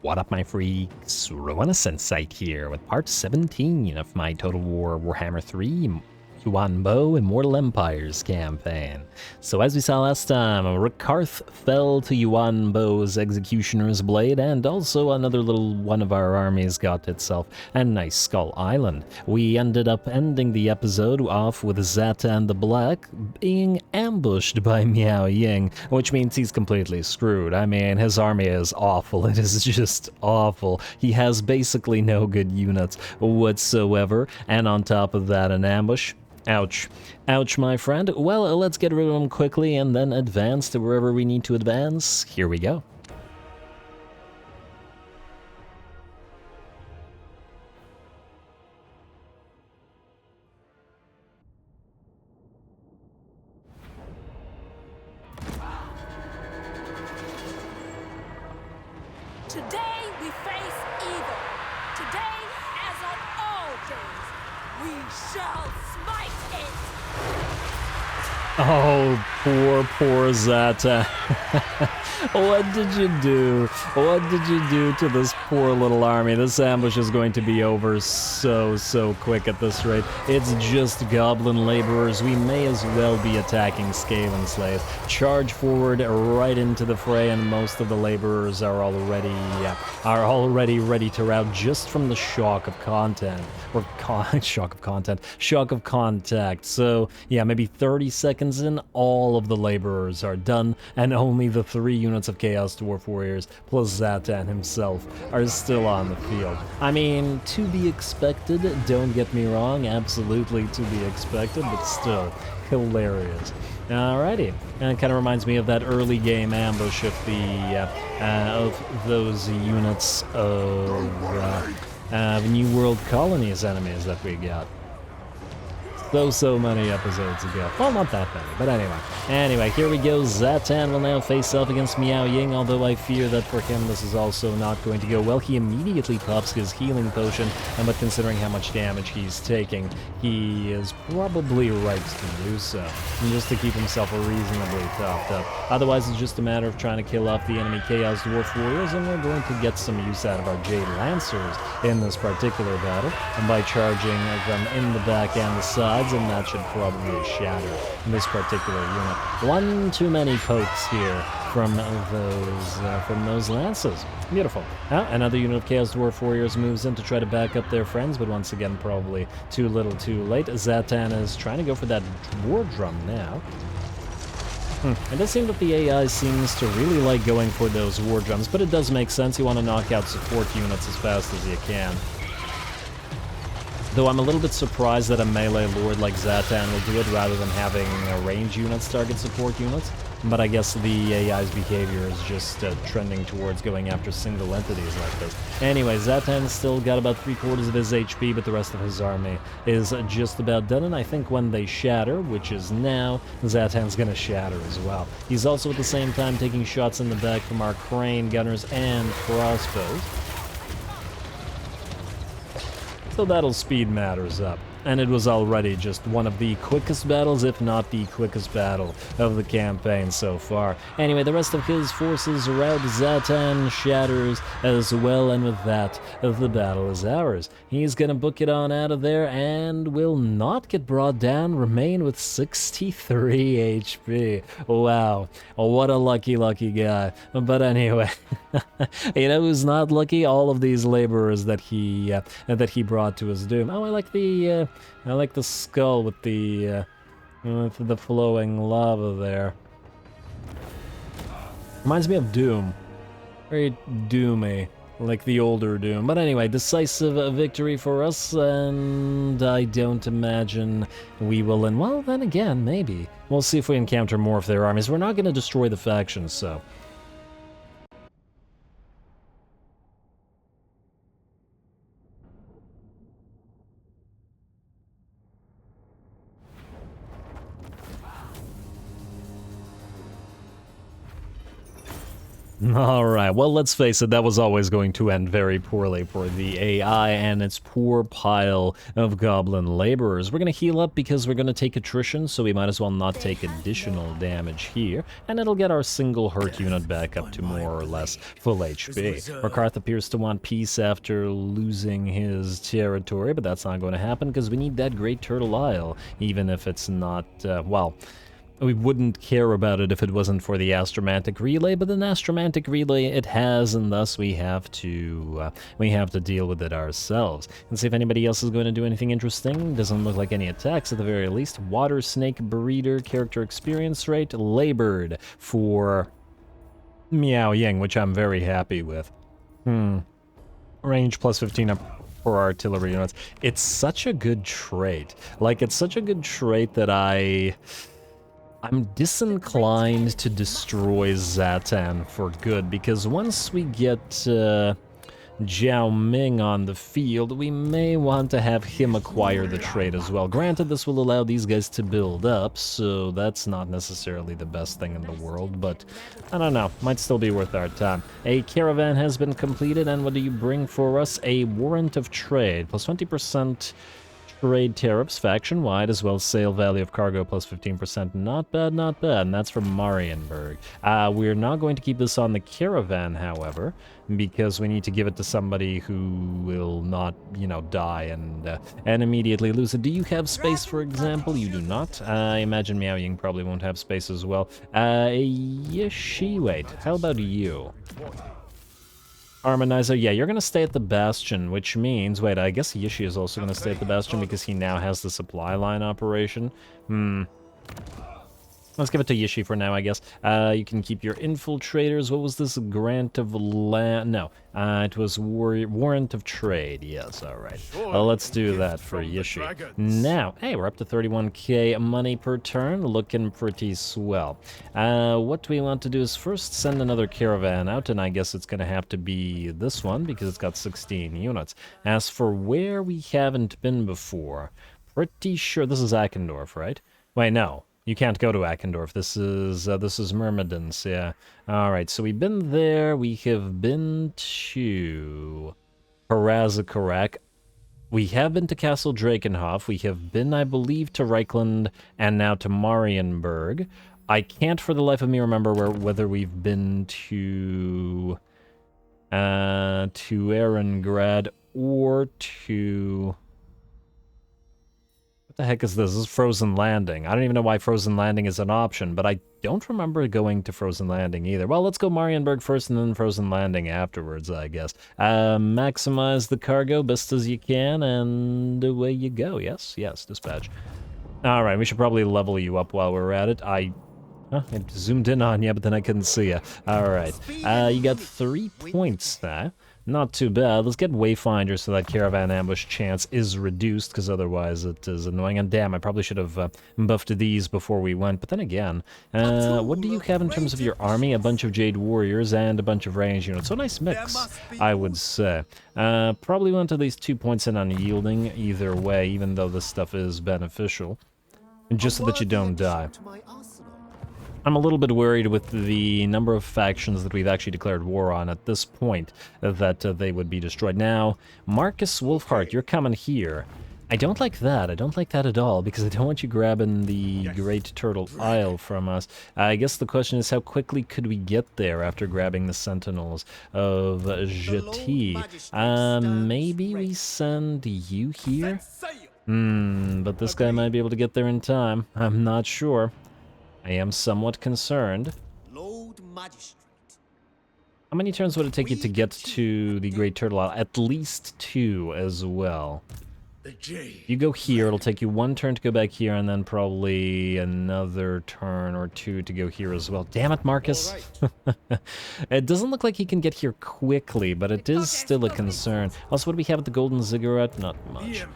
What up, my freaks? RuinusInsight here with part 17 of my Total War Warhammer 3 Yuan Bo Immortal Empires campaign. So as we saw last time, Rakarth fell to Yuan Bo's Executioner's Blade, and also another little one of our armies got itself a nice Skull Island. We ended up ending the episode off with Zhatan the Black being ambushed by Miao Ying, which means he's completely screwed. I mean, his army is awful. It is just awful. He has basically no good units whatsoever, and on top of that, an ambush. Ouch. Ouch, my friend. Well, let's get rid of him quickly and then advance to wherever we need to advance. Here we go. Today we face evil. Today, as on all days, we shall smite it. Oh, poor Zhatan. What did you do? What did you do to this poor little army? This ambush is going to be over so quick at this rate. It's just goblin laborers. We may as well be attacking Skaven slaves. Charge forward right into the fray, and most of the laborers are already ready to rout just from the shock of content. Or shock of contact. So yeah, maybe 30 seconds in, all of the laborers are done, and only the 3 units of Chaos Dwarf Warriors plus Zhatan himself are still on the field. I mean, to be expected, don't get me wrong, absolutely to be expected, but still, hilarious. Alrighty, and it kind of reminds me of that early game ambush of those units of New World Colonies enemies that we got. So many episodes ago. Well, not that many, but anyway. Anyway, here we go. Zhatan will now face off against Miao Ying, although I fear that for him this is also not going to go well. He immediately pops his healing potion, but considering how much damage he's taking, he is probably right to do so, just to keep himself reasonably topped up. Otherwise, it's just a matter of trying to kill off the enemy Chaos Dwarf Warriors, and we're going to get some use out of our Jade Lancers in this particular battle, and by charging them in the back and the sides, and that should probably shatter this particular unit. One too many pokes here from those lances. Beautiful. Another unit of Chaos Dwarf Warriors moves in to try to back up their friends, but once again, probably too little too late. Zhatan is trying to go for that war drum now. It does seem that the AI seems to really like going for those war drums, but it does make sense. You want to knock out support units as fast as you can. Though I'm a little bit surprised that a melee lord like Zhatan will do it rather than having range units target support units. But I guess the AI's behavior is just trending towards going after single entities like this. Anyway, Zhatan's still got about 3/4 of his HP, but the rest of his army is just about done. And I think when they shatter, which is now, Zhatan's gonna shatter as well. He's also at the same time taking shots in the back from our crane gunners and crossbows. So that'll speed matters up. And it was already just one of the quickest battles, if not the quickest battle of the campaign so far. Anyway, the rest of his forces rout. Zhatan shatters as well, and with that, the battle is ours. He's gonna book it on out of there and will not get brought down, remain with 63 HP. Wow, what a lucky guy. But anyway, you know who's not lucky? All of these laborers that he brought to his doom. Oh, I like the skull with the flowing lava there. Reminds me of Doom. Very doomy, like the older Doom. But anyway, decisive victory for us, and I don't imagine we will win. Well, then again, maybe. We'll see if we encounter more of their armies. We're not going to destroy the factions, so... Alright, well, let's face it, that was always going to end very poorly for the AI and its poor pile of goblin laborers. We're going to heal up because we're going to take attrition, so we might as well not take additional damage here, and it'll get our single hurt unit back up to more or less full HP. Rakarth appears to want peace after losing his territory, but that's not going to happen because we need that Great Turtle Isle, even if it's not, well... We wouldn't care about it if it wasn't for the Astromantic Relay, but an Astromantic Relay it has, and thus we have to deal with it ourselves. And see if anybody else is going to do anything interesting. Doesn't look like any attacks at the very least. Water Snake Breeder, character experience rate, labored for Miao Ying, which I'm very happy with. Range plus 15 up for artillery units. It's such a good trait. Like, it's such a good trait that I'm disinclined to destroy Zhatan for good, because once we get Jiao Ming on the field, we may want to have him acquire the trait as well. Granted, this will allow these guys to build up, so that's not necessarily the best thing in the world, but I don't know, might still be worth our time. A caravan has been completed, and what do you bring for us? A warrant of trade, plus 20% trade tariffs faction-wide, as well as sale value of cargo plus 15%. Not bad, not bad, and that's from Marienburg. We're not going to keep this on the caravan, however, because we need to give it to somebody who will not, you know, die and immediately lose it. Do you have space, for example? You do not. I imagine Miao Ying probably won't have space as well. Yishi, wait, how about you? Harmonizer, yeah, you're going to stay at the Bastion, which means... Wait, I guess Yishi is also going to stay at the Bastion because he now has the supply line operation. Let's give it to Yishi for now, I guess. You can keep your infiltrators. What was this? Grant of land? No, it was warrant of trade. Yes, all right. Well, let's do that for Yishi. Now, hey, we're up to 31k money per turn. Looking pretty swell. What we want to do is first send another caravan out, and I guess it's going to have to be this one because it's got 16 units. As for where we haven't been before, pretty sure this is Eckendorf, right? Wait, no. You can't go to Eckendorf. This is Myrmidons, yeah. Alright, so we've been there. We have been to Parazikarak. We have been to Castle Drakenhof. We have been, I believe, to Reichland and now to Marienburg. I can't for the life of me remember whether we've been to Erengrad or to... What the heck is this? This is Frozen Landing. I don't even know why Frozen Landing is an option, but I don't remember going to Frozen Landing either. Well, let's go Marienburg first and then Frozen Landing afterwards, I guess. Maximize the cargo best as you can, and away you go. Yes, yes, dispatch. Alright, we should probably level you up while we're at it. I zoomed in on you, but then I couldn't see you. Alright, you got 3 points there. Not too bad. Let's get Wayfinder so that caravan ambush chance is reduced, because otherwise it is annoying. And damn, I probably should have buffed these before we went. But then again, what do you have in terms of your army? A bunch of Jade Warriors and a bunch of range units. So a nice mix, I would say. Probably want at least 2 points in unyielding either way, even though this stuff is beneficial. Just so that you don't die. I'm a little bit worried with the number of factions that we've actually declared war on at this point that they would be destroyed. Now, Marcus Wolfhart, you're coming here. I don't like that. I don't like that at all, because I don't want you grabbing the Great Turtle Isle from us. I guess the question is, how quickly could we get there after grabbing the Sentinels of Jati? Maybe we send you here? But this guy might be able to get there in time. I'm not sure. I am somewhat concerned. Lord Magistrate. How many turns would it take you to get to the Great Turtle Isle? At least 2 as well. You go here, it'll take you 1 turn to go back here, and then probably another turn or 2 to go here as well. Damn it, Marcus! Right. It doesn't look like he can get here quickly, but it is still a concern. Also, what do we have at the Golden Ziggurat? Not much.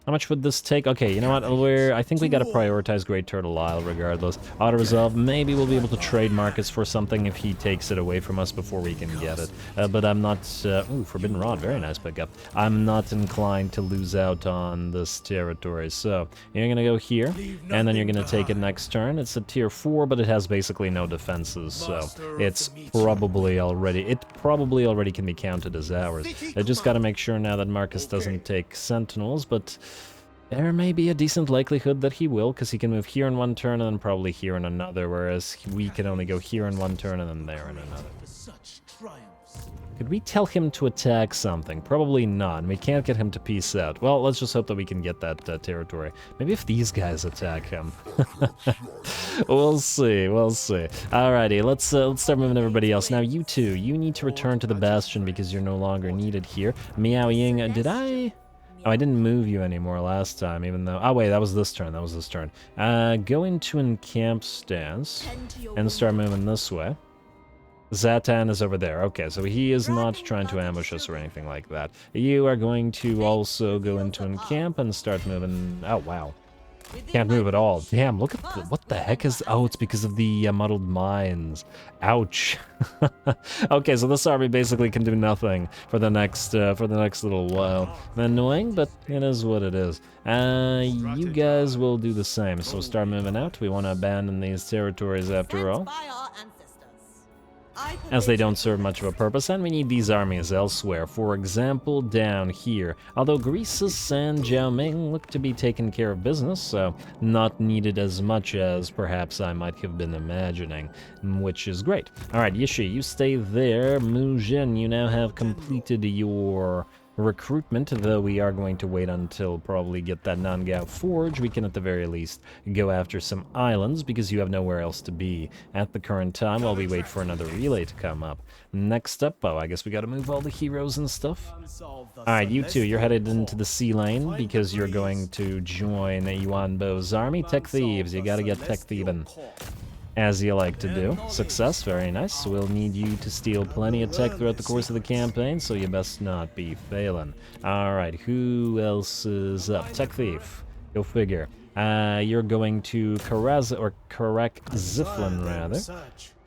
How How much would this take? Okay, you know what? I think we gotta prioritize Great Turtle Isle regardless. Auto-resolve, maybe we'll be able to trade Marcus for something if he takes it away from us before we can get it. But I'm not... ooh, Forbidden Rod, very nice pickup. I'm not inclined to lose out on this territory. So, you're gonna go here, and then you're gonna take it next turn. It's a tier 4, but it has basically no defenses, so it's probably already can be counted as ours. I just gotta make sure now that Marcus doesn't take Sentinels, but there may be a decent likelihood that he will, because he can move here in one turn and then probably here in another, whereas we can only go here in one turn and then there in another. Could we tell him to attack something? Probably not. We can't get him to peace out. Well, let's just hope that we can get that territory. Maybe if these guys attack him. We'll see, we'll see. Alrighty, let's start moving everybody else. Now, you two, you need to return to the Bastion because you're no longer needed here. Miao Ying, did I... Oh, I didn't move you anymore last time, even though... Oh, wait, that was this turn, Go into encamp stance and start moving this way. Zatan is over there. Okay, so he is not trying to ambush us or anything like that. You are going to also go into encamp and start moving... Oh, wow. Can't move at all. Damn, look at what the heck is... Oh, it's because of the muddled mines. Ouch. Okay, so this army basically can do nothing for the next little while. Annoying, but it is what it is. You guys will do the same. So start moving out. We want to abandon these territories after all, as they don't serve much of a purpose, and we need these armies elsewhere. For example, down here. Although Greasus and Jiaoming look to be taking care of business, so not needed as much as perhaps I might have been imagining, which is great. Alright, Yishi, you stay there. Mujin, you now have completed your recruitment, though we are going to wait until probably get that Nangao Forge. We can at the very least go after some islands because you have nowhere else to be at the current time while we wait for another relay to come up. Next up, oh, I guess we gotta move all the heroes and stuff. Alright, you two, you're headed into the sea lane because you're going to join Yuan Bo's army. Tech Thieves, you gotta get tech thieving, as you like to do. Success, very nice. We'll need you to steal plenty of tech throughout the course of the campaign, so you best not be failing. Alright, who else is up? Tech Thief. Go figure. You're going to Karak Ziflin, rather.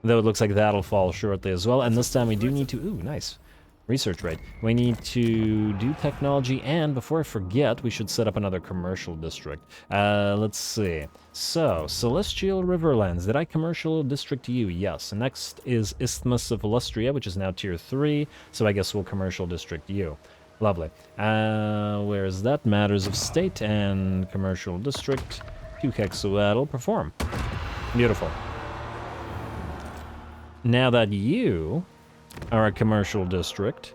Though it looks like that'll fall shortly as well, and this time we do need to... Ooh, nice. Research rate. We need to do technology, and before I forget, we should set up another commercial district. Let's see. So, Celestial Riverlands. Did I commercial district you? Yes. Next is Isthmus of Illustria, which is now tier 3, so I guess we'll commercial district you. Lovely. Where is that? Matters of State and Commercial District. 2 Quetzalcoatl. Perform. Beautiful. Now that you are a commercial district,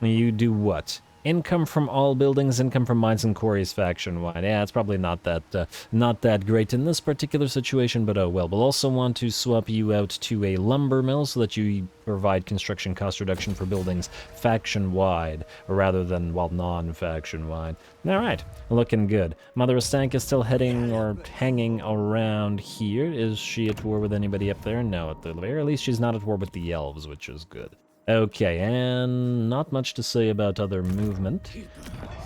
you do what? Income from all buildings, income from mines and quarries faction-wide. Yeah, it's probably not that great in this particular situation, but oh well. We'll also want to swap you out to a lumber mill so that you provide construction cost reduction for buildings faction-wide, rather than, well, non-faction-wide. Alright, looking good. Mother Estank is still heading or hanging around here. Is she at war with anybody up there? No, at the very least she's not at war with the elves, which is good. Okay, and not much to say about other movement,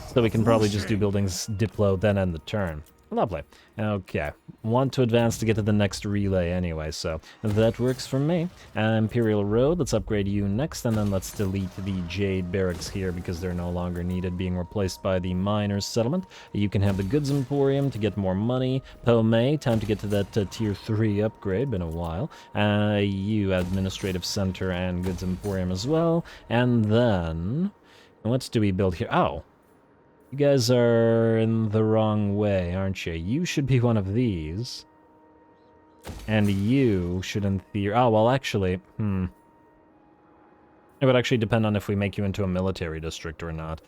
so we can probably just do buildings Diplo, then end the turn. Lovely. Okay, want to advance to get to the next relay anyway, so that works for me. Imperial Road, let's upgrade you next, and then let's delete the Jade Barracks here because they're no longer needed, being replaced by the Miners Settlement. You can have the Goods Emporium to get more money. Pomei, time to get to that tier 3 upgrade, been a while. You Administrative Center and Goods Emporium as well. And then, what do we build here? Oh! You guys are in the wrong way, aren't you? You should be one of these. And you should, in theory... Oh, well, actually, It would actually depend on if we make you into a military district or not.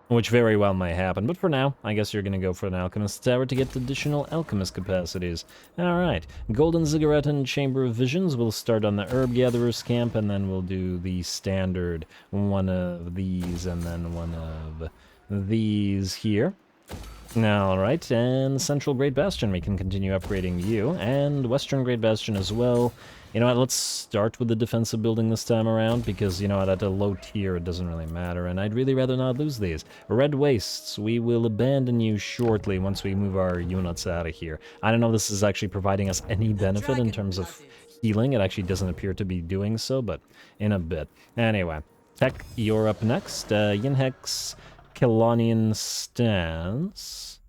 Which very well may happen, but for now, I guess you're gonna go for an Alchemist Tower to get additional Alchemist capacities. Alright, Golden Ziggurat and Chamber of Visions. We'll start on the Herb Gatherer's Camp, and then we'll do the standard one of these, and then one of these here. Alright, and Central Great Bastion, we can continue upgrading you, and Western Great Bastion as well. You know what, let's start with the defensive building this time around, because, you know what, at a low tier it doesn't really matter, and I'd really rather not lose these. Red Wastes, we will abandon you shortly once we move our units out of here. I don't know if this is actually providing us any benefit in terms of healing. It actually doesn't appear to be doing so, but in a bit. Anyway, Tech, you're up next. Yinhex, Kelonian Stance.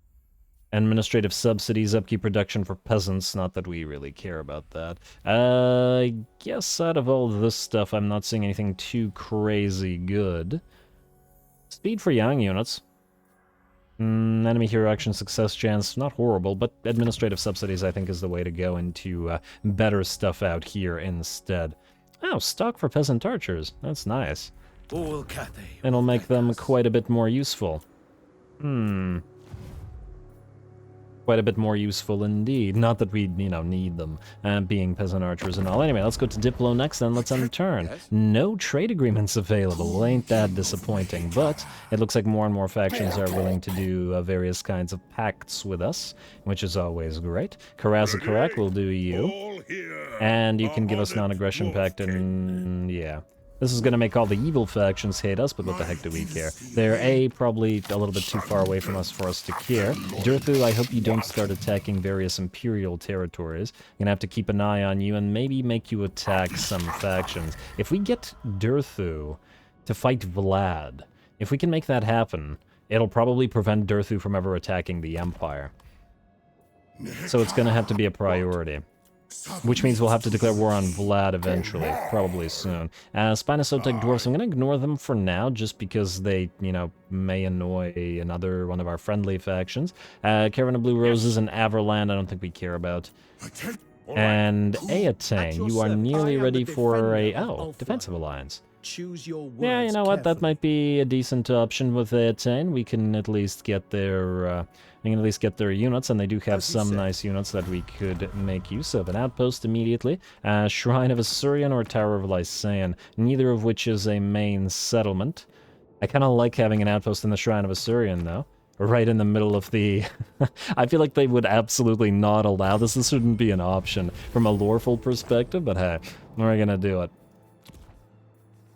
Administrative subsidies, upkeep production for peasants, not that we really care about that. I guess out of all this stuff, I'm not seeing anything too crazy good. Speed for young units. Enemy hero action success chance, not horrible, but administrative subsidies I think is the way to go into better stuff out here instead. Oh, stock for peasant archers, that's nice. All Cathay. It'll make them quite a bit more useful. Quite a bit more useful indeed. Not that we, you know, need them, being peasant archers and all. Anyway, let's go to Diplo next, and let's end turn. No trade agreements available. Ain't that disappointing, but it looks like more and more factions are willing to do various kinds of pacts with us, which is always great. Karazakarak will do you, and you can give us non-aggression pact, and yeah. This is going to make all the evil factions hate us, but what the heck do we care? They're probably a little bit too far away from us for us to care. Durthu, I hope you don't start attacking various imperial territories. I'm going to have to keep an eye on you and maybe make you attack some factions. If we get Durthu to fight Vlad, if we can make that happen, it'll probably prevent Durthu from ever attacking the Empire. So it's going to have to be a priority. Which means we'll have to declare war on Vlad eventually, probably soon. Spinosotic Dwarfs, I'm going to ignore them for now, just because they, you know, may annoy another one of our friendly factions. Caravan of Blue Roses and Averland, I don't think we care about. And Aatane, you are nearly ready for a, defensive alliance. Choose your words Yeah, you know what, that carefully. might be a decent option with Aatane. We can at least get their, units, and they do have some nice units that we could make use of. An outpost immediately. Shrine of Assyrian or Tower of Lysaean, neither of which is a main settlement. I kind of like having an outpost in the Shrine of Assyrian, though. Right in the middle of the... I feel like they would absolutely not allow this. This shouldn't be an option from a loreful perspective, but hey, we're gonna do it.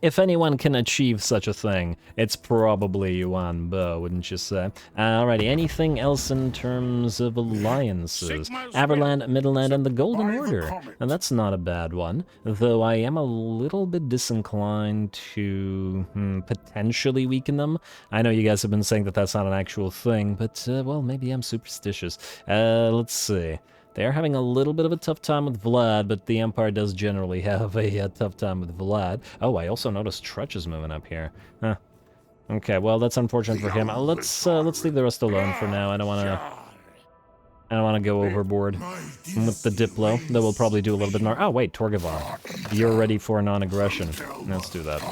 If anyone can achieve such a thing, it's probably Yuan Bo, wouldn't you say? Alrighty, anything else in terms of alliances? Averland, Midland, and the Golden Order. And that's not a bad one, though I am a little bit disinclined to potentially weaken them. I know you guys have been saying that that's not an actual thing, but, well, maybe I'm superstitious. Let's see. They're having a little bit of a tough time with Vlad, but the Empire does generally have a tough time with Vlad. Oh, I also noticed Trutch is moving up here. Huh. Okay, well, that's unfortunate for him. Let's leave the rest alone for now. I don't want to go overboard with the Diplo. Though we'll probably do a little bit more. Oh, wait, Torgavan. You're ready for non-aggression. Let's do that.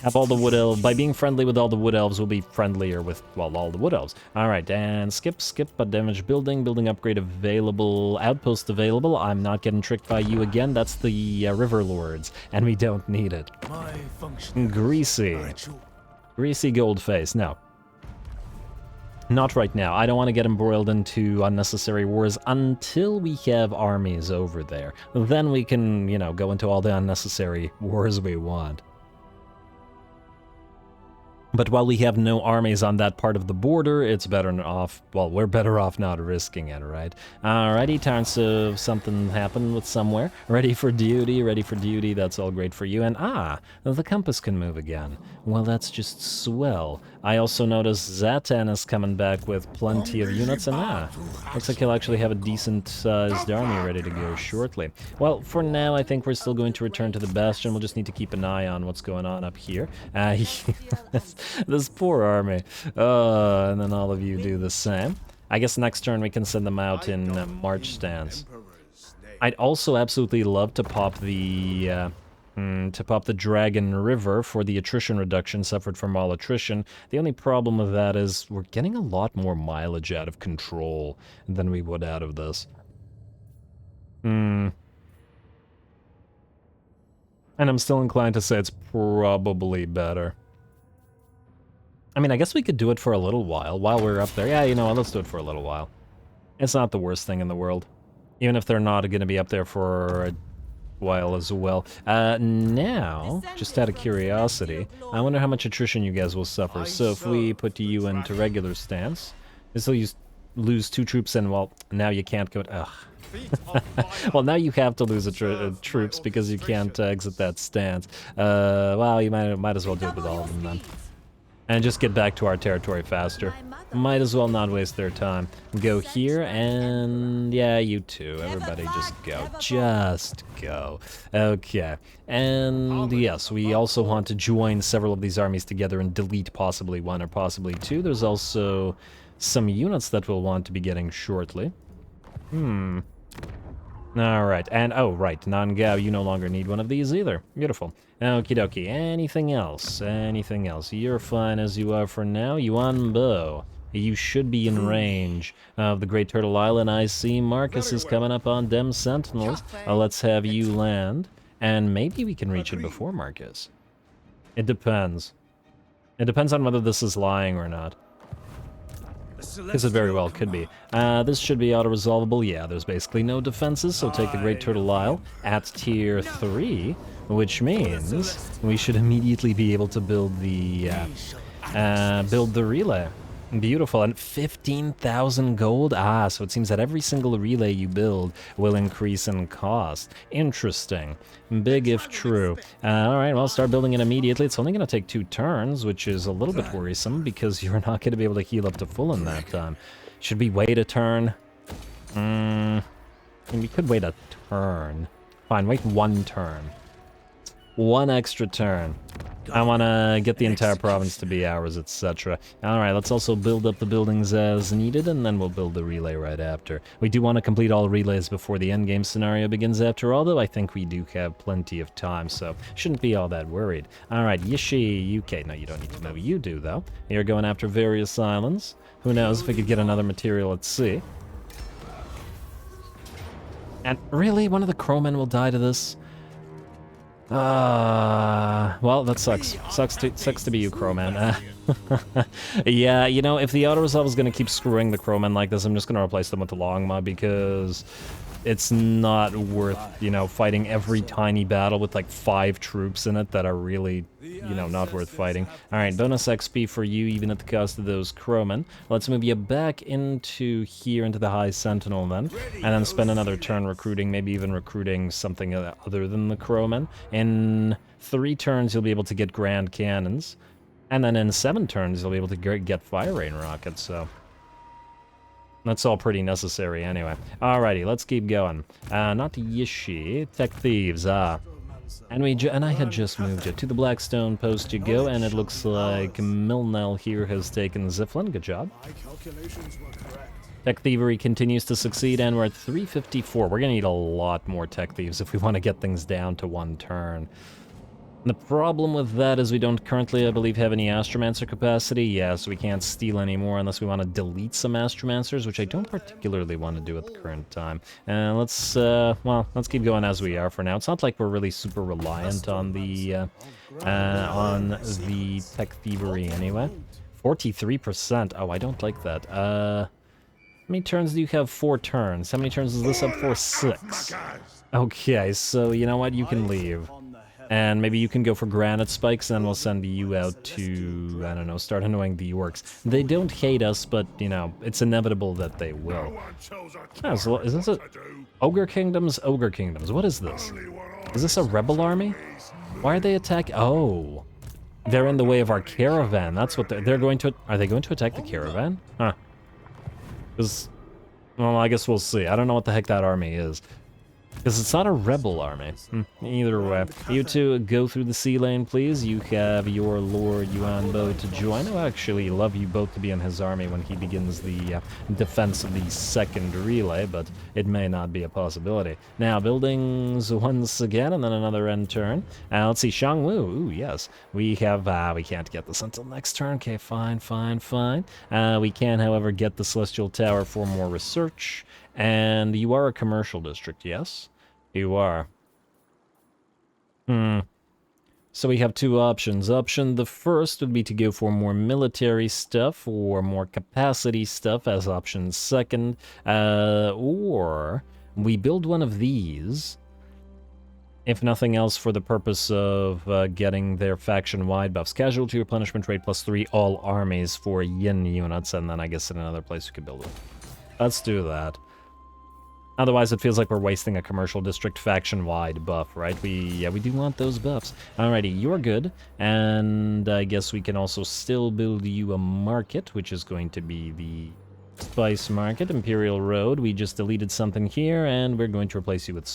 Have all the Wood Elves. By being friendly with all the Wood Elves, we'll be friendlier with, well, all the Wood Elves. Alright, and skip, but damaged building upgrade available, outpost available. I'm not getting tricked by you again. That's the River Lords, and we don't need it. Greasy. Greasy Goldface, no. Not right now. I don't want to get embroiled into unnecessary wars until we have armies over there. Then we can, you know, go into all the unnecessary wars we want. But while we have no armies on that part of the border, it's better off, well, we're better off not risking it, right? Alrighty, turns of something happened with somewhere. Ready for duty, that's all great for you. And the compass can move again. Well, that's just swell. I also noticed ZHATAN is coming back with plenty of units, and looks like he'll actually have a decent-sized army ready to go shortly. Well, for now, I think we're still going to return to the Bastion. We'll just need to keep an eye on what's going on up here. This poor army. And then all of you do the same. I guess next turn we can send them out in March stance. I'd also absolutely love to pop the Dragon River for the attrition reduction suffered from all attrition. The only problem with that is we're getting a lot more mileage out of control than we would out of this. And I'm still inclined to say it's probably better. I mean, I guess we could do it for a little while we're up there. Yeah, you know what, let's do it for a little while. It's not the worst thing in the world. Even if they're not going to be up there for a while as well. Now, just out of curiosity, I wonder how much attrition you guys will suffer. So if we put you into regular stance, this will lose 2 troops and, well, now you can't go... Ugh. Well, now you have to lose troops because you can't exit that stance. Well, you might as well do it with all of them then. And just get back to our territory faster. Might as well not waste their time. Go here, and yeah, you too. Everybody just go. Just go. Okay. And yes, we also want to join several of these armies together and delete possibly 1 or possibly 2. There's also some units that we'll want to be getting shortly. Alright, and oh, right, Non-Gao, you no longer need one of these either. Beautiful. Okie dokie. Anything else? Anything else? You're fine as you are for now. Yuan Bo, you should be in range of the Great Turtle Island. I see Marcus is coming up on them Sentinels. Let's have you land, and maybe we can reach it before Marcus. It depends. It depends on whether this is lying or not. Because it very well could be. This should be auto-resolvable. Yeah, there's basically no defenses, so take the Great Turtle Isle at tier 3, which means we should immediately be able to build the relay. Beautiful. And 15,000 gold? Ah, so it seems that every single relay you build will increase in cost. Interesting. Big if true. Alright, well, start building it immediately. It's only going to take 2 turns, which is a little bit worrisome because you're not going to be able to heal up to full in that time. Should we wait a turn? We could wait a turn. Fine, wait 1 turn. 1 extra turn. I want to get the entire province to be ours, etc. Alright, let's also build up the buildings as needed, and then we'll build the relay right after. We do want to complete all relays before the endgame scenario begins after all, though I think we do have plenty of time, so shouldn't be all that worried. Alright, Yishi, UK. No, you don't need to know. You do, though. You're going after various islands. Who knows if we could get another material at sea. And really, one of the crowmen will die to this? Well, that sucks. Sucks to be you, Crowman. Yeah, you know, if the auto-resolve is going to keep screwing the Crowman like this, I'm just going to replace them with the Longma because it's not worth, you know, fighting every tiny battle with like 5 troops in it that are really, you know, not worth fighting. Alright, bonus XP for you, even at the cost of those Crowmen. Let's move you back into here, into the High Sentinel then, and then spend another turn recruiting, maybe even recruiting something other than the Crowmen. In 3 turns, you'll be able to get Grand Cannons, and then in 7 turns, you'll be able to get Fire Rain Rockets, so... that's all pretty necessary anyway. Alrighty, let's keep going. Not Yishi, Tech Thieves, And I had just moved it. To the Blackstone Post you go, and it looks like Milnell here has taken Ziflin. Good job. Tech Thievery continues to succeed, and we're at 354. We're gonna need a lot more Tech Thieves if we want to get things down to 1 turn. The problem with that is we don't currently, I believe, have any Astromancer capacity. Yeah, so we can't steal any more unless we want to delete some Astromancers, which I don't particularly want to do at the current time. Let's keep going as we are for now. It's not like we're really super reliant on the Tech Thievery anyway. 43%. Oh, I don't like that. How many turns do you have? 4 turns. How many turns is this up for? 6. Okay, so you know what? You can leave. And maybe you can go for granite spikes, and we'll send you out to, I don't know, start annoying the orcs. They don't hate us, but, you know, it's inevitable that they will. Oh, so is this a... Ogre Kingdoms? Ogre Kingdoms. What is this? Is this a rebel army? Why are they attacking? Oh. They're in the way of our caravan. That's what they're going to... Are they going to attack the caravan? Huh. Because... Well, I guess we'll see. I don't know what the heck that army is. Because it's not a rebel army. Either way. You two go through the sea lane, please. You have your Lord Yuan Bo to join. I actually love you both to be in his army when he begins the defense of the 2nd relay, but it may not be a possibility. Now, buildings once again, and then another end turn. Let's see, Shangwu. Ooh, yes. We have, we can't get this until next turn. Okay, fine. We can, however, get the Celestial Tower for more research. And you are a commercial district, yes? You are. So we have two options. Option the first would be to go for more military stuff or more capacity stuff as option second. Or we build one of these, if nothing else, for the purpose of getting their faction-wide buffs. Casualty replenishment rate +3 all armies for yin units, and then I guess in another place we could build it. Let's do that. Otherwise, it feels like we're wasting a commercial district faction-wide buff, right? We do want those buffs. Alrighty, you're good. And I guess we can also still build you a market, which is going to be the Spice Market, Imperial Road. We just deleted something here, and we're going to replace you with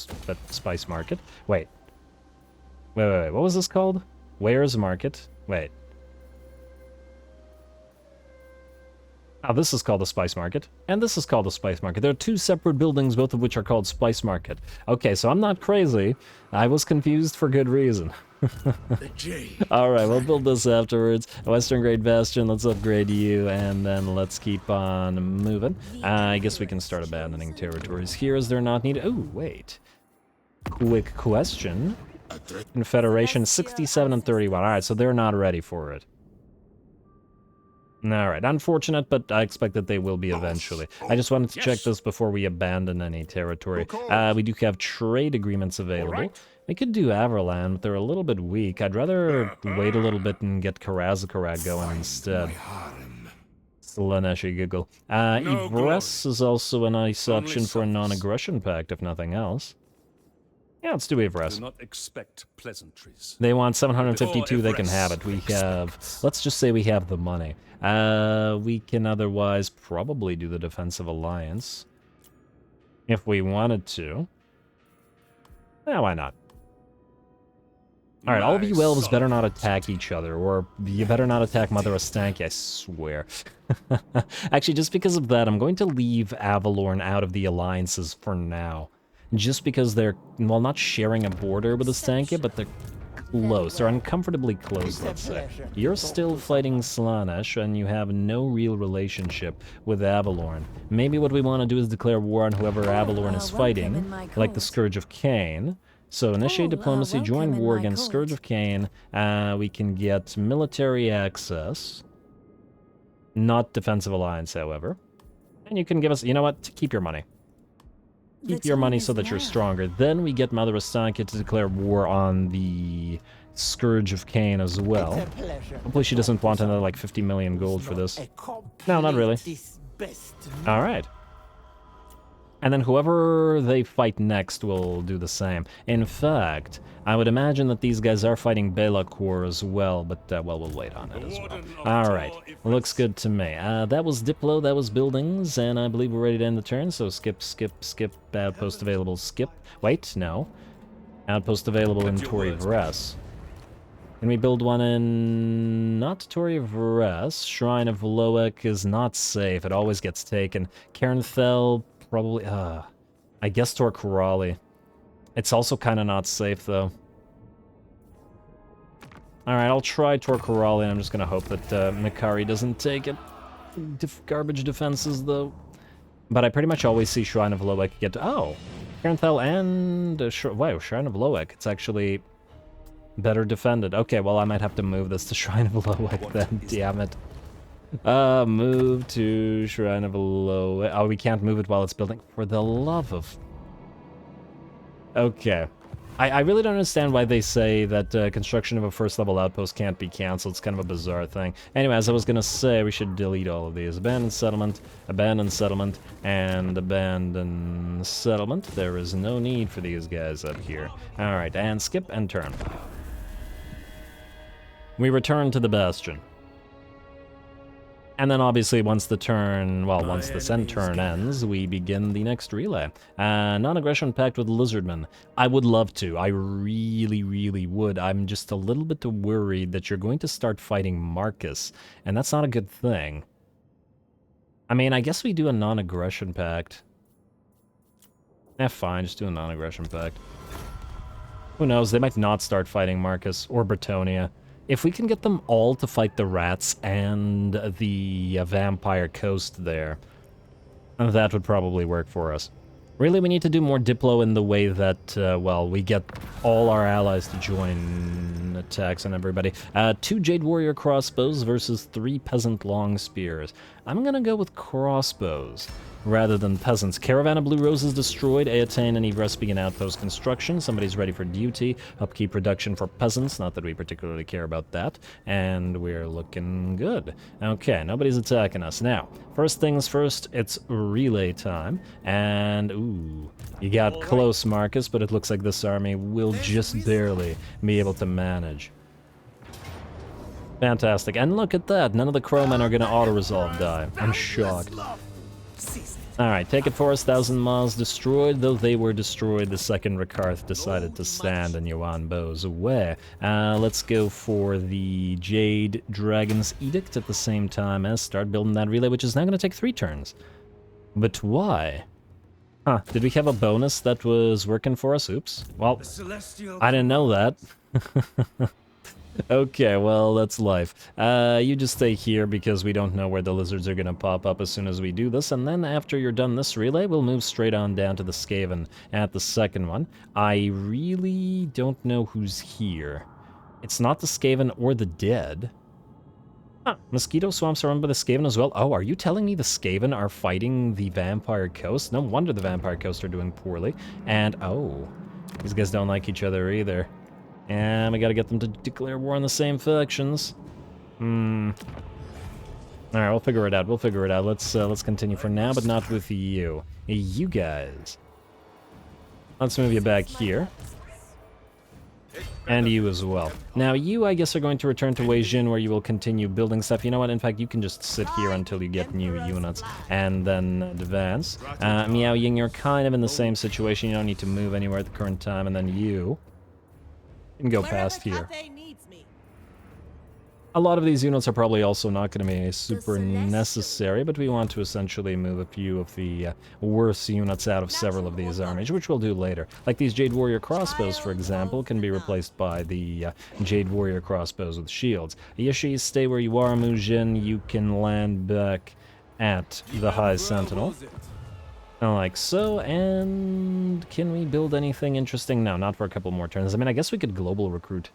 Spice Market. Wait. Wait. What was this called? Where's Market? Wait. Oh, this is called the Spice Market, and this is called the Spice Market. There are two separate buildings, both of which are called Spice Market. Okay, so I'm not crazy. I was confused for good reason. Alright, we'll build this afterwards. A Western Great Bastion, let's upgrade you, and then let's keep on moving. I guess we can start abandoning territories here as they're not needed. Oh, wait. Quick question. Confederation 67 and 31. Alright, so they're not ready for it. Alright, unfortunate, but I expect that they will be eventually. I just wanted to check this before we abandon any territory. We do have trade agreements available. We could do Averland, but they're a little bit weak. I'd rather wait a little bit and get Karazakarak going instead. Slaneshi giggle. Ivres is also a nice option for a non-aggression pact, if nothing else. Yeah, let's do Ivres. Do not expect pleasantries. They want 752, they can have it. We have... Let's just say we have the money. We can otherwise probably do the Defensive Alliance. If we wanted to. Yeah, why not? Alright, all of you elves better not attack each other, or you better not attack Mother Ostanki, I swear. Actually, just because of that, I'm going to leave Avalorn out of the alliances for now. Just because they're, well, not sharing a border with Ostanki, but they're close. They're uncomfortably close, let's say. You're still fighting Slaanesh, and you have no real relationship with Avalorn. Maybe what we want to do is declare war on whoever Avalorn is fighting, like the Scourge of Cain. So initiate diplomacy, join war against Scourge of Cain. We can get military access. Not defensive alliance, however. And you can give us, you know what, keep your money. Keep your money so that you're stronger. Then we get Mother Ostanki to declare war on the Scourge of Cain as well. Hopefully she doesn't want another like 50 million gold for this. No, not really. Alright. And then whoever they fight next will do the same. In fact, I would imagine that these guys are fighting Belacor as well, but, well, we'll wait on it as well. Alright, looks good to me. That was Diplo, that was buildings, and I believe we're ready to end the turn, so skip, outpost available, skip. Wait, no. Outpost available in Tori Vres. Can we build one in... not Tori Vres? Shrine of Loek is not safe, it always gets taken. Cairnfell... probably, I guess Torquarali. It's also kind of not safe, though. Alright, I'll try Torquarali, and I'm just gonna hope that Mikari doesn't take it. Garbage defenses, though. But I pretty much always see Shrine of Loek get... oh! Cairnfell and... wow, Shrine of Loek. It's actually better defended. Okay, well, I might have to move this to Shrine of Loek then, damn it. Move to Shrine of Loek. Oh, we can't move it while it's building. For the love of... okay. I really don't understand why they say that construction of a first-level outpost can't be cancelled. It's kind of a bizarre thing. Anyway, as I was gonna say, we should delete all of these. Abandon settlement, and abandon settlement. There is no need for these guys up here. Alright, and skip and turn. We return to the Bastion. And then obviously once the turn, well, once the end turn ends, we begin the next relay. Non-aggression pact with Lizardmen. I would love to. I really, really would. I'm just a little bit worried that you're going to start fighting Marcus, and that's not a good thing. I mean, I guess we do a non-aggression pact. Fine, just do a non-aggression pact. Who knows, they might not start fighting Marcus or Bretonia. If we can get them all to fight the rats and the vampire coast there, that would probably work for us. Really, we need to do more Diplo in the way that, well, we get all our allies to join attacks on everybody. 2 Jade Warrior crossbows versus 3 Peasant long spears. I'm gonna go with crossbows rather than peasants. Caravan of Blue Roses destroyed. Attain and Evress begin outpost construction. Somebody's ready for duty. Upkeep reduction for peasants. Not that we particularly care about that. And we're looking good. Okay, nobody's attacking us. Now, first things first, it's relay time. And, ooh, you got close, Marcus, but it looks like this army will just barely be able to manage. Fantastic. And look at that. None of the crowmen are going to auto-resolve die. I'm shocked. Alright, take it for us. 1,000 miles destroyed. Though they were destroyed, the second Rakarth decided to stand in Yuan Bo's way. Let's go for the Jade Dragon's Edict at the same time as start building that relay, which is now going to take 3 turns. But why? Huh, did we have a bonus that was working for us? Oops. Well, I didn't know that. Okay, well, that's life. You just stay here because we don't know where the lizards are gonna pop up as soon as we do this, and then after you're done this relay, we'll move straight on down to the Skaven at the second one. I really don't know who's here. It's not the Skaven or the dead. Huh, mosquito swamps are run by the Skaven as well. Oh, are you telling me the Skaven are fighting the Vampire Coast? No wonder the Vampire Coast are doing poorly. And, oh, these guys don't like each other either. And we gotta get them to declare war on the same factions. Alright, we'll figure it out. We'll figure it out. Let's continue for now, but not with you. You guys. Let's move you back here. And you as well. Now, you, I guess, are going to return to Wei Jin, where you will continue building stuff. You know what? In fact, you can just sit here until you get new units, and then advance. Miao Ying, you're kind of in the same situation. You don't need to move anywhere at the current time, and then you can go past here. A lot of these units are probably also not going to be super necessary, but we want to essentially move a few of the worse units out of several of these armies, which we'll do later. Like these Jade Warrior crossbows, for example, can be replaced by the Jade Warrior crossbows with shields. Yishi, stay where you are, Mujin. You can land back at the High Sentinel. Like so, and can we build anything interesting? No, not for a couple more turns. I mean, I guess we could global recruit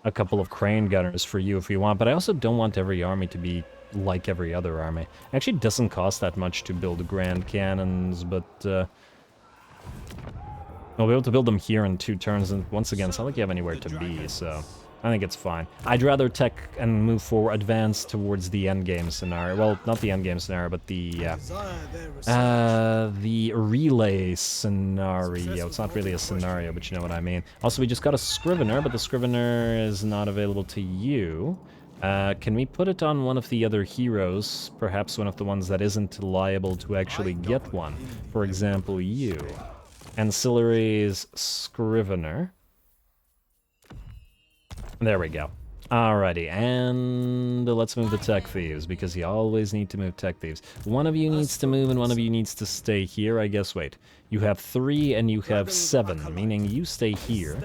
a couple of crane gunners for you if you want, but I also don't want every army to be like every other army. It actually doesn't cost that much to build grand cannons, but we'll be able to build them here in 2 turns, and once again, it's not like you have anywhere to be, so I think it's fine. I'd rather tech and move forward, advance towards the endgame scenario. Well, not the endgame scenario, but the relay scenario. It's not really a scenario, but you know what I mean. Also, we just got a Scrivener, but the Scrivener is not available to you. Can we put it on one of the other heroes? Perhaps one of the ones that isn't liable to actually get one. For example, you. Ancillaries Scrivener. There we go. Alrighty, and let's move the Tech Thieves, because you always need to move Tech Thieves. One of you needs to move, and one of you needs to stay here. I guess, wait. You have 3, and you have 7, meaning you stay here.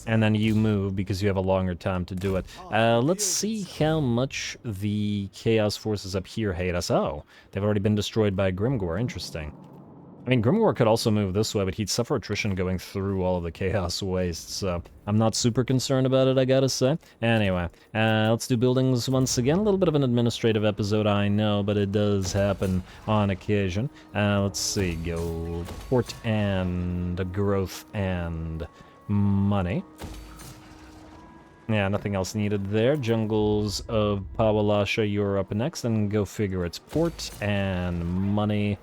And then you move, because you have a longer time to do it. Let's see how much the Chaos Forces up here hate us. Oh, they've already been destroyed by Grimgor. Interesting. I mean, Grimgor could also move this way, but he'd suffer attrition going through all of the Chaos Wastes, so I'm not super concerned about it, I gotta say. Anyway, let's do buildings once again. A little bit of an administrative episode, I know, but it does happen on occasion. Let's see, go port and growth and money. Yeah, nothing else needed there. Jungles of Pawalasha, you're up next, and go figure it's port and money.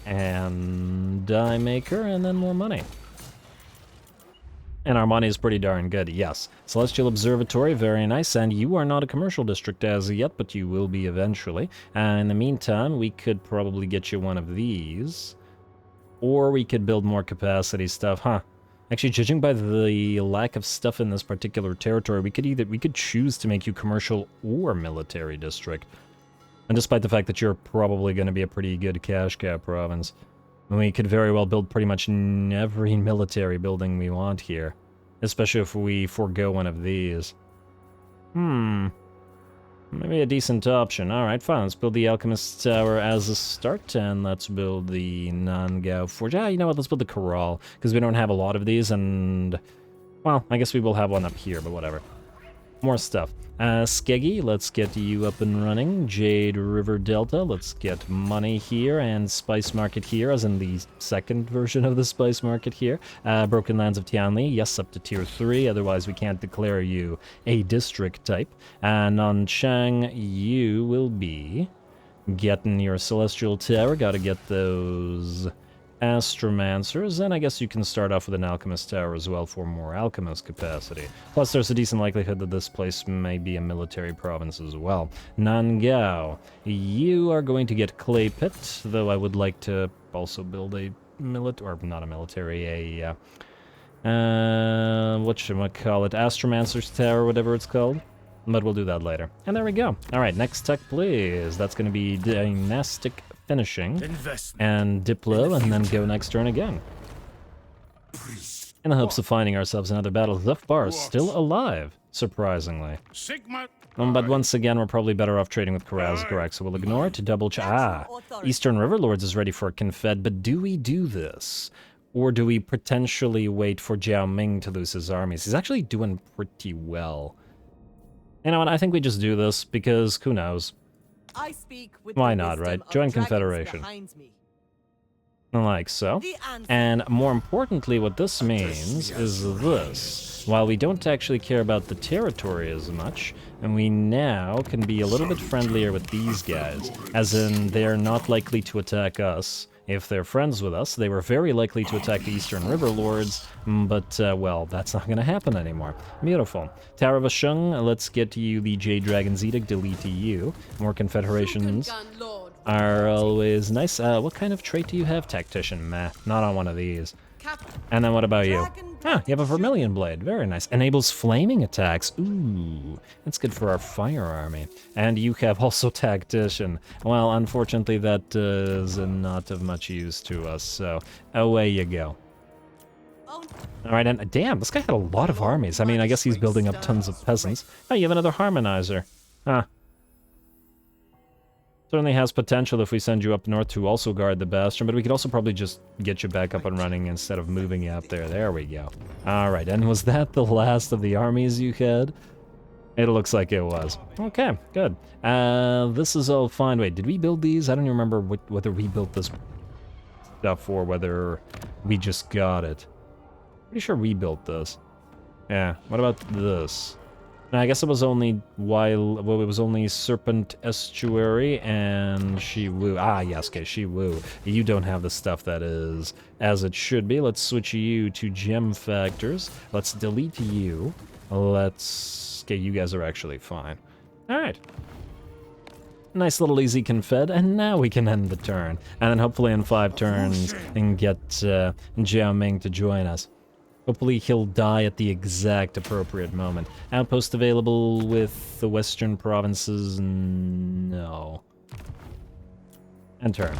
And die maker, and then more money. And our money is pretty darn good, yes. Celestial Observatory, very nice, and you are not a commercial district as of yet, but you will be eventually. In the meantime, we could probably get you one of these. Or we could build more capacity stuff, huh? Actually, judging by the lack of stuff in this particular territory, we could choose to make you commercial or military district. And despite the fact that you're probably going to be a pretty good cash cow province, we could very well build pretty much every military building we want here. Especially if we forego one of these. Maybe a decent option. Alright, fine. Let's build the Alchemist Tower as a start, and let's build the Nangao Forge. Ah, you know what? Let's build the Corral, because we don't have a lot of these, and... well, I guess we will have one up here, but whatever. More stuff. Skeggy, let's get you up and running. Jade River Delta, let's get money here, and Spice Market here, as in the second version of the Spice Market here. Broken Lands of Tianli, yes, up to tier 3, otherwise we can't declare you a district type. And on Chang, you will be getting your Celestial Tower, gotta get those Astromancers, and I guess you can start off with an Alchemist Tower as well for more Alchemist capacity. Plus, there's a decent likelihood that this place may be a military province as well. Nangao, you are going to get Clay Pit, though I would like to also build a or not a military, a, whatchamacallit, Astromancer's Tower, whatever it's called. But we'll do that later. And there we go. Alright, next tech, please. That's going to be Dynastic Finishing and Diplo, and then go next turn again. In the hopes of finding ourselves another battle, Zufbar is still alive, surprisingly. But once again, we're probably better off trading with Karazgarek, so we'll ignore it to double check. Ah, Eastern Riverlords is ready for a Confed, but do we do this? Or do we potentially wait for Jiao Ming to lose his armies? He's actually doing pretty well. You know what, I think we just do this, because who knows? I speak with Why the not, wisdom right? of Join dragons Confederation. behind me. Like so. And more importantly, what this means is this. While we don't actually care about the territory as much, and we now can be a little bit friendlier with these guys, as in they're not likely to attack us. If they're friends with us, they were very likely to attack the Eastern River Lords, but, well, that's not going to happen anymore. Beautiful. Tower of Ashung, let's get you the Jade Dragon's Edict, delete you. More Confederations are always nice. What kind of trait do you have? Tactician, meh, not on one of these. And then what about you? Ah, you have a Vermilion Blade, very nice. Enables flaming attacks, ooh, that's good for our fire army. And you have also Tactician. Well, unfortunately that is not of much use to us, so away you go. Alright, and damn, this guy had a lot of armies. I mean, I guess he's building up tons of peasants. Oh, you have another Harmonizer. Huh. Certainly has potential if we send you up north to also guard the Bastion, but we could also probably just get you back up and running instead of moving you up there. There we go. Alright, and was that the last of the armies you had? It looks like it was. Okay, good. This is all fine. Wait, did we build these? I don't even remember whether we built this stuff or whether we just got it. Pretty sure we built this. Yeah, what about this? I guess it was only while, well, it was only Serpent Estuary and Shiwu. Ah, yes, okay, Shiwu. You don't have the stuff that is as it should be. Let's switch you to Gem Factors. Let's delete you. Let's... okay, you guys are actually fine. Alright. Nice little easy Confed, and now we can end the turn. And then hopefully in 5 turns, and get Jiao Ming to join us. Hopefully he'll die at the exact appropriate moment. Outpost available with the western provinces? No. And turn.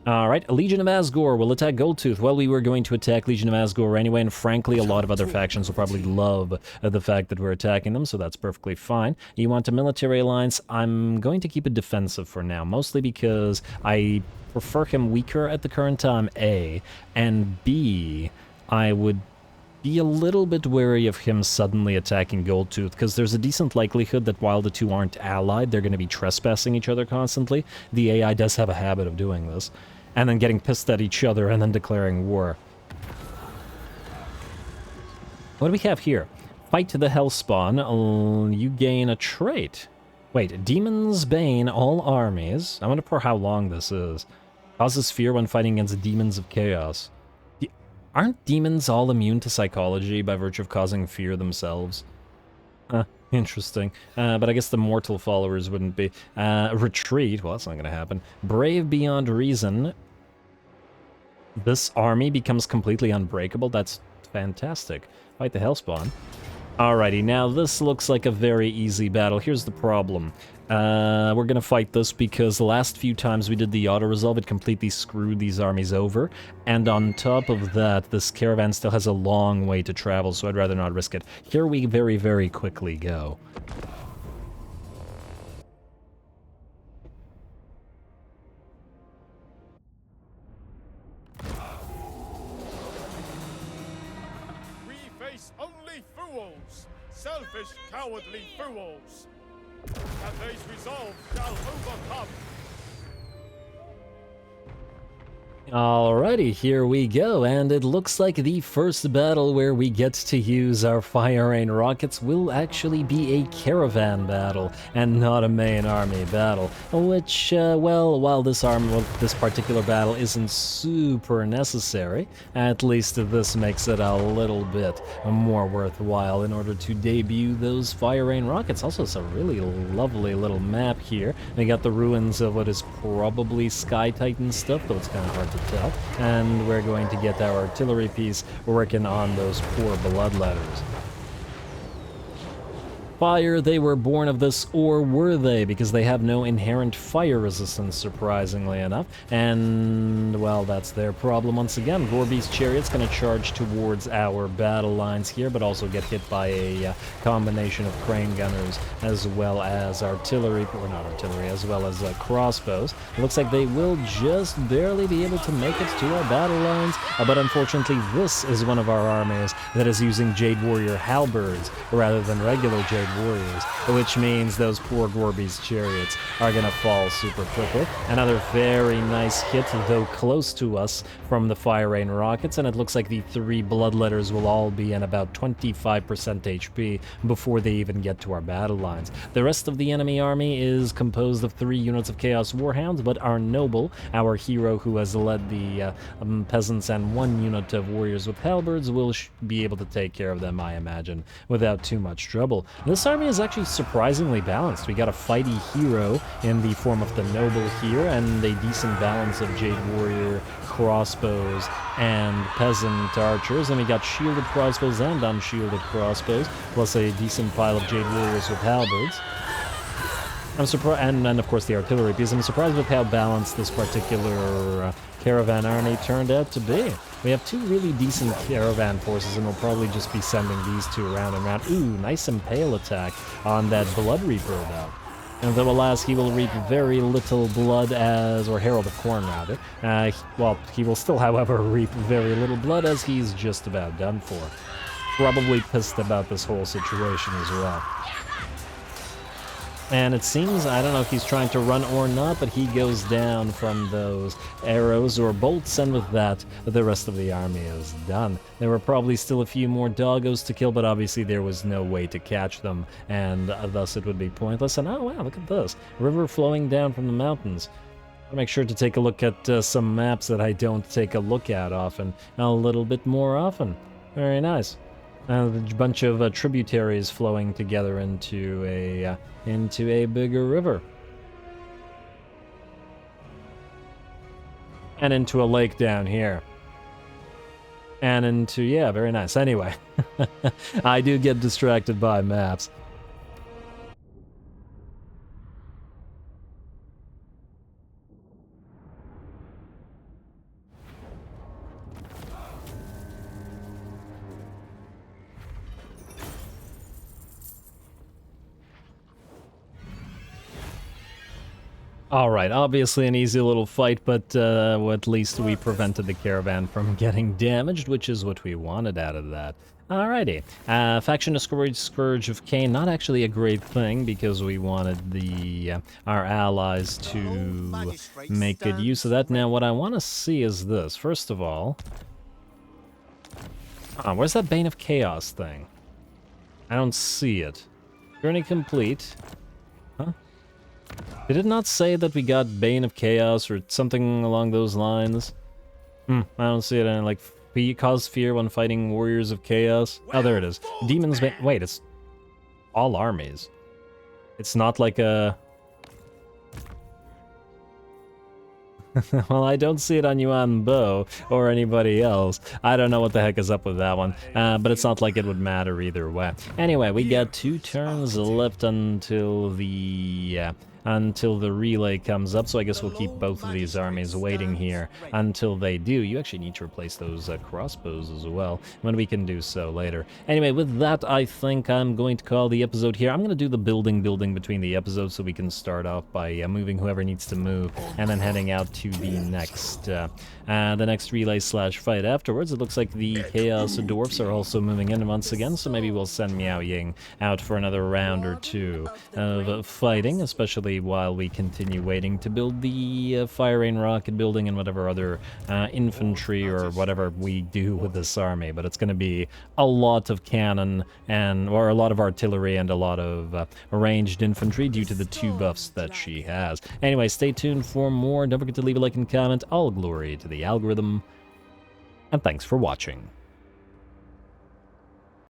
Alright, Legion of Asgore will attack Goldtooth. Well, we were going to attack Legion of Asgore anyway, and frankly, a lot of other factions will probably love the fact that we're attacking them, so that's perfectly fine. You want a military alliance? I'm going to keep it defensive for now, mostly because I prefer him weaker at the current time, A, and B, I would be a little bit wary of him suddenly attacking Goldtooth, because there's a decent likelihood that while the two aren't allied, they're going to be trespassing each other constantly. The AI does have a habit of doing this, and then getting pissed at each other and then declaring war. What do we have here? Fight to the Hellspawn. You gain a trait. Wait, Demon's Bane, all armies. I wonder for how long this is. Causes fear when fighting against demons of chaos. Aren't demons all immune to psychology by virtue of causing fear themselves? Interesting. But I guess the mortal followers wouldn't be. Retreat, well, that's not going to happen. Brave beyond reason. This army becomes completely unbreakable. That's fantastic. Fight the Hellspawn. Alrighty, now this looks like a very easy battle. Here's the problem. We're gonna fight this because the last few times we did the auto-resolve, it completely screwed these armies over. And on top of that, this caravan still has a long way to travel, so I'd rather not risk it. Here we very, very quickly go. We face only fools! Selfish, cowardly fools! Cathay's resolve shall overcome! Alrighty, here we go, and it looks like the first battle where we get to use our fire rain rockets will actually be a caravan battle, and not a main army battle, which, well, while this particular battle isn't super necessary, at least this makes it a little bit more worthwhile in order to debut those fire rain rockets. Also, it's a really lovely little map here. We got the ruins of what is probably Sky Titan stuff, though it's kind of hard to tell, and we're going to get our artillery piece working on those poor bloodletters. Fire, they were born of this, or were they? Because they have no inherent fire resistance, surprisingly enough. And, well, that's their problem once again. Gorby's Chariot's going to charge towards our battle lines here, but also get hit by a combination of crane gunners, as well as artillery, or not artillery, as well as crossbows. It looks like they will just barely be able to make it to our battle lines, but unfortunately this is one of our armies that is using Jade Warrior halberds, rather than regular Jade Warriors, which means those poor Gorby's Chariots are gonna fall super quickly. Another very nice hit, though close to us, from the Fire Rain rockets, and it looks like the 3 bloodletters will all be in about 25% HP before they even get to our battle lines. The rest of the enemy army is composed of 3 units of Chaos Warhounds, but our noble, our hero who has led the peasants, and 1 unit of warriors with halberds will be able to take care of them, I imagine, without too much trouble. This army is actually surprisingly balanced. We got a fighty hero in the form of the noble here, and a decent balance of Jade Warrior crossbows and peasant archers, and we got shielded crossbows and unshielded crossbows, plus a decent pile of Jade Warriors with halberds. I'm surprised, and of course the artillery piece. I'm surprised with how balanced this particular caravan army turned out to be. We have 2 really decent caravan forces, and we'll probably just be sending these 2 around and around. Ooh, nice impale attack on that Blood Reaper, though. And though, alas, he will reap very little blood as, or Herald of Corn, rather. Well, he will still, however, reap very little blood as he's just about done for. Probably pissed about this whole situation as well. And it seems, I don't know if he's trying to run or not, but he goes down from those arrows or bolts, and with that, the rest of the army is done. There were probably still a few more doggos to kill, but obviously there was no way to catch them, and thus it would be pointless. And oh wow, look at this. River flowing down from the mountains. I'll make sure to take a look at some maps that I don't take a look at often, a little bit more often. Very nice. A bunch of tributaries flowing together into a bigger river. And into a lake down here. And into, yeah, very nice. Anyway, I do get distracted by maps. Alright, obviously an easy little fight, but at least we prevented the caravan from getting damaged, which is what we wanted out of that. Alrighty. Faction Scourge of Cain, not actually a great thing, because we wanted the our allies to make good use of that. Now, what I want to see is this. First of all... where's that Bane of Chaos thing? I don't see it. Journey complete. Huh? Did it not say that we got Bane of Chaos or something along those lines? I don't see it. And like, cause fear when fighting warriors of chaos. Oh, there it is. Demons. Wait, it's all armies. It's not like a. Well, I don't see it on Yuan Bo or anybody else. I don't know what the heck is up with that one, but it's not like it would matter either way. Anyway, we got 2 turns left until the relay comes up, so I guess we'll keep both of these armies waiting here until they do. You actually need to replace those crossbows as well, when we can do so later. Anyway, with that, I think I'm going to call the episode here. I'm going to do the building between the episodes so we can start off by moving whoever needs to move, and then heading out to the next relay/fight afterwards. It looks like the Chaos Dwarfs are also moving in once again, so maybe we'll send Miao Ying out for another round or 2 of fighting, especially while we continue waiting to build the Fire Rain Rocket building and whatever other infantry or whatever we do with this army. But it's going to be a lot of cannon or a lot of artillery and a lot of ranged infantry due to the 2 buffs that she has. Anyway, stay tuned for more. Don't forget to leave a like and comment. All glory to the algorithm. And thanks for watching.